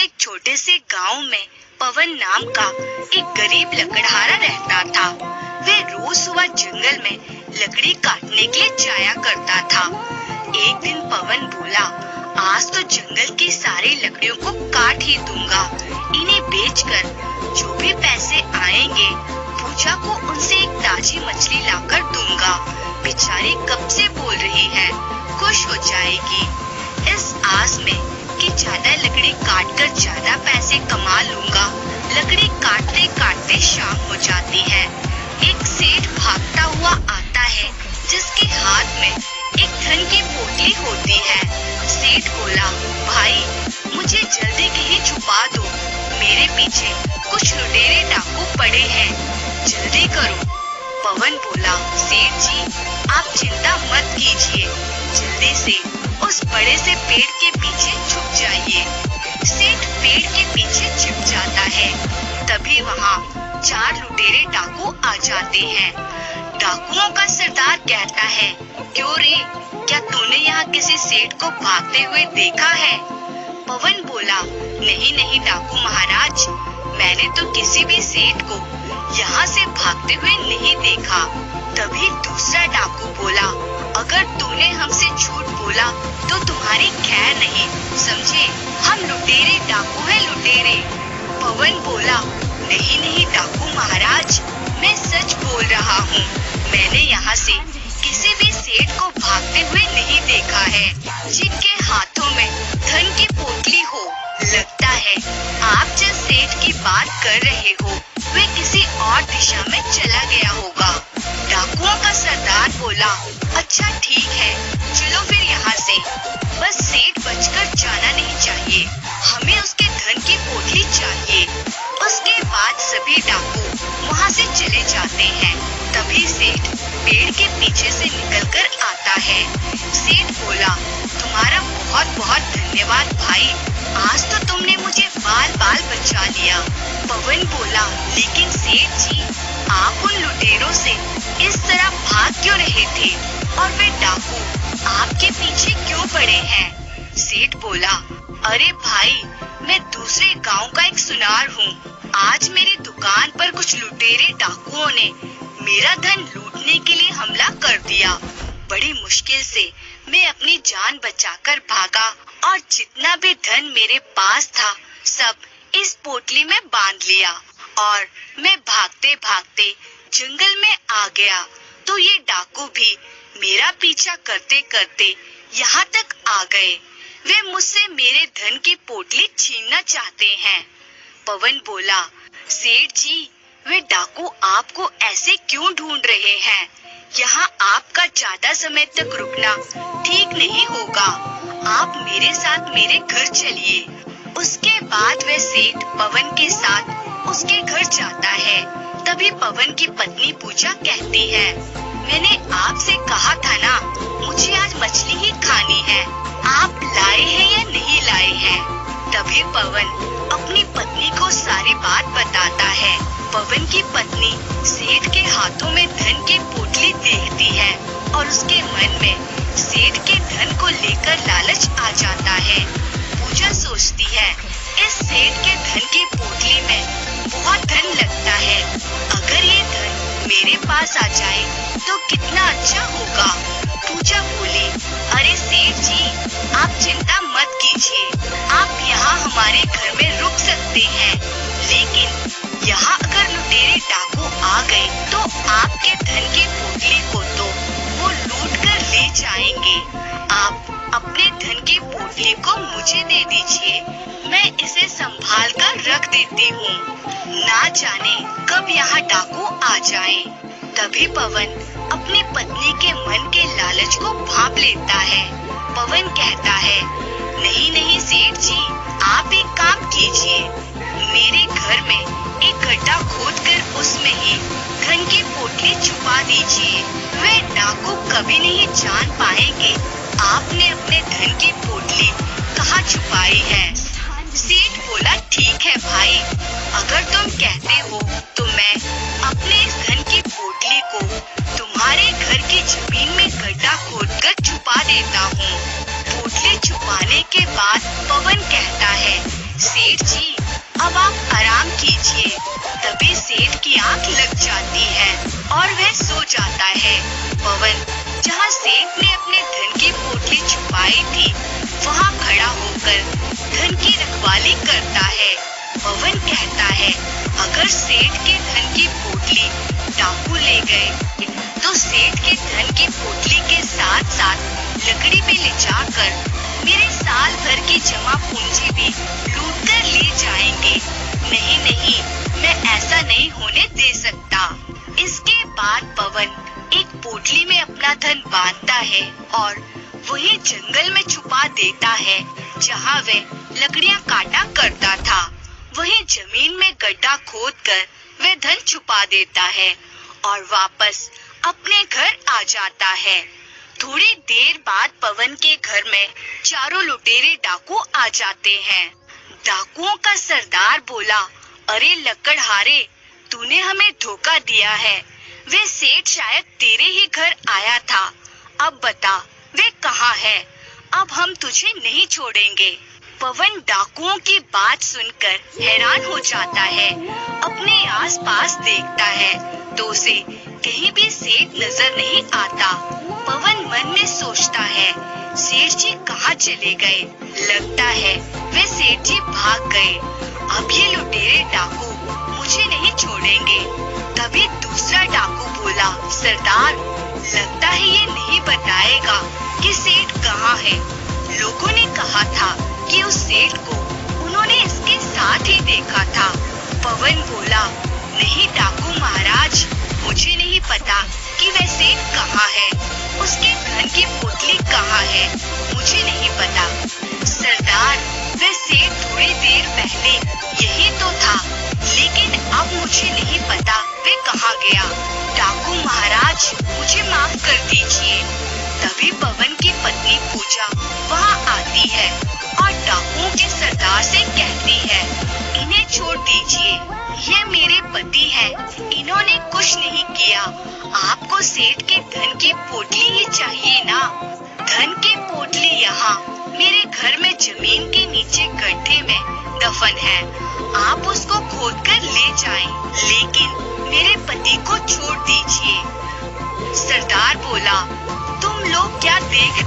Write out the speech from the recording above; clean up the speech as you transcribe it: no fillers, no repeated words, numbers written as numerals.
एक छोटे से गांव में पवन नाम का एक गरीब लकड़हारा रहता था। वह रोज सुबह जंगल में लकड़ी काटने के लिए जाया करता था। एक दिन पवन बोला, आज तो जंगल की सारी लकड़ियों को काट ही दूंगा। इन्हें बेचकर जो भी पैसे आएंगे पूजा को उनसे एक ताजी मछली लाकर दूंगा। बेचारी कब से बोल रही है, खुश हो जाएगी। इस आस में कि ज्यादा लकड़ी काटकर ज्यादा पैसे कमा लूंगा। लकड़ी काटते काटते शाम हो जाती है। एक सेठ भागता हुआ आता है जिसके हाथ में एक धन की पोटली होती है। सेठ बोला, भाई मुझे जल्दी कहीं छुपा दो, मेरे पीछे कुछ लुटेरे डाकू पड़े हैं, जल्दी करो। पवन बोला, सेठ जी आप चिंता मत कीजिए, जल्दी से उस बड़े से पेड़ के पीछे छुप जाइए। सेठ पेड़ के पीछे छिप जाता है। तभी वहाँ 4 लुटेरे डाकू आ जाते हैं। डाकुओं का सरदार कहता है, क्यों रे, क्या तूने यहाँ किसी सेठ को भागते हुए देखा है? पवन बोला, नहीं नहीं डाकू महाराज, मैंने तो किसी भी सेठ को यहाँ से भागते हुए नहीं देखा। तभी दूसरा डाकू बोला, अगर तूने हमसे झूठ बोला तो तुम्हारी खैर नहीं, समझे? हम लुटेरे डाकू हैं, लुटेरे। पवन बोला, नहीं नहीं डाकू महाराज, मैं सच बोल रहा हूँ। मैंने यहाँ से किसी भी सेठ को भागते हुए नहीं देखा है जिनके हाथों में धन की पोटली हो। लगता है आप जिस सेठ की बात कर रहे हो वे किसी और दिशा में चला गया होगा। डाकुओं का सरदार बोला, अच्छा ठीक है, चलो फिर यहाँ से, बस सेठ बचकर जाना नहीं चाहिए, हमें उसके धन की पोटली चाहिए। उसके बाद सभी डाकू वहाँ से चले जाते हैं। तभी सेठ पेड़ के पीछे से निकलकर आता है। सेठ बोला, तुम्हारा बहुत बहुत धन्यवाद भाई, आज तो तुमने मुझे बाल बाल बचा लिया। पवन बोला, लेकिन सेठ जी आप उन लुटेरों से इस तरह भाग क्यों रहे थे और वे डाकू आपके पीछे क्यों पड़े हैं? सेठ बोला, अरे भाई मैं दूसरे गांव का एक सुनार हूँ। आज मेरी दुकान पर कुछ लुटेरे डाकुओं ने मेरा धन लूटने के लिए हमला कर दिया। बड़ी मुश्किल से मैं अपनी जान बचाकर भागा और जितना भी धन मेरे पास था सब इस पोटली में बांध लिया और मैं भागते भागते जंगल में आ गया तो ये डाकू भी मेरा पीछा करते करते यहाँ तक आ गए। वे मुझसे मेरे धन की पोटली छीनना चाहते हैं। पवन बोला, सेठ जी वे डाकू आपको ऐसे क्यों ढूंढ रहे हैं? यहाँ आपका ज्यादा समय तक रुकना ठीक नहीं होगा, आप मेरे साथ मेरे घर चलिए। उसके बाद वह सेठ पवन के साथ उसके घर जाता है। तभी पवन की पत्नी पूजा कहती है, मैंने आपसे कहा था ना, मुझे आज मछली ही खानी है, आप लाए हैं या नहीं लाए हैं? तभी पवन अपनी पत्नी को सारी बात बताता है। पवन की पत्नी सेठ के हाथों में धन की पोटली देखती है और उसके मन में सेठ के धन को लेकर लालच आ जाता है। पूजा सोचती है, इस सेठ के धन की पोटली में बहुत धन लगता है, अगर ये धन मेरे पास आ जाए तो कितना अच्छा होगा। पूजा बोली, अरे सेठ जी आप चिंता मत कीजिए, आप यहाँ हमारे घर में रुक सकते हैं, लेकिन यहाँ अगर लुटेरे डाकू आ गए तो आपके धन की पोटली को तो वो लूट कर ले जाएंगे। आप अपने धन की पोटली को मुझे दे दीजिए, मैं इसे संभाल कर रख देती हूँ, ना जाने कब यहाँ डाकू आ जाएं। तभी पवन अपनी पत्नी के मन के लालच को भांप लेता है। पवन कहता है, नहीं नहीं सेठ जी आप एक काम कीजिए, मेरे घर में एक गड्ढा खोदकर उसमें ही धन की पोटली छुपा दीजिए। वे डाकू कभी नहीं जान पाएंगे आपने अपने धन की पोटली कहाँ छुपाई है। सेठ बोला, ठीक है भाई, अगर तुम कहते हो तो मैं अपने इस धन की पोटली को तुम्हारे घर की जमीन में गड्ढा खोदकर छुपा देता हूँ। पोटली छुपाने के बाद पवन कहता है, सेठ जाता है। पवन जहाँ सेठ ने अपने धन की पोटली छुपाई थी, वहाँ खड़ा होकर धन की रखवाली करता है। पवन कहता है, अगर सेठ के धन की पोटली डाकू ले गए तो सेठ के धन की पोटली के साथ साथ लकड़ी में ले जाकर मेरे साल भर की जमा पूंजी भी लूट कर ले जाएंगे। नहीं नहीं, मैं ऐसा नहीं होने दे सकता। इसके बाद पवन एक पोटली में अपना धन बांधता है और वही जंगल में छुपा देता है जहाँ वह लकड़ियाँ काटा करता था। वहीं जमीन में गड्ढा खोदकर वह धन छुपा देता है और वापस अपने घर आ जाता है। थोड़ी देर बाद पवन के घर में चारों लुटेरे डाकू आ जाते हैं। डाकुओं का सरदार बोला, अरे लकड़हारे, तूने हमें धोखा दिया है। वे सेठ शायद तेरे ही घर आया था। अब बता वे कहाँ है? अब हम तुझे नहीं छोड़ेंगे। पवन डाकुओं की बात सुनकर हैरान हो जाता है। अपने आसपास देखता है तो उसे कहीं भी सेठ नजर नहीं आता। पवन मन में सोचता है, सेठ जी कहाँ चले गए? लगता है वे सेठ जी भाग गए। अब ये लुटेरे डाकू मुझे नहीं छोड़ेंगे। तभी दूसरा डाकू बोला, सरदार, लगता है ये नहीं बताएगा कि सेठ कहाँ है। लोगों ने कहा था कि उस सेठ को उन्होंने इसके साथ ही देखा था। पवन बोला, नहीं डाकू महाराज, मुझे नहीं पता कि वह सेठ कहाँ है। उसके धन की पोटली कहाँ है, मुझे नहीं पता। सरदार, वह सेठ थोड़ी देर पहले यही तो था, लेकिन अब मुझे नहीं पता वे कहाँ गया। डाकू महाराज, मुझे माफ कर दीजिए। तभी पवन की पत्नी पूजा वहाँ आती है और डाकुओं के सरदार से कहती है, इन्हें छोड़ दीजिए, ये मेरे पति हैं, इन्होंने कुछ नहीं किया। आपको सेठ के धन की पोटली ही चाहिए ना? धन की पोटली यहाँ मेरे घर में जमीन के नीचे गड्ढे में दफन है। आप उसको खोद कर ले जाएं, लेकिन मेरे पति को छोड़ दीजिए। सरदार बोला, तुम लोग क्या देख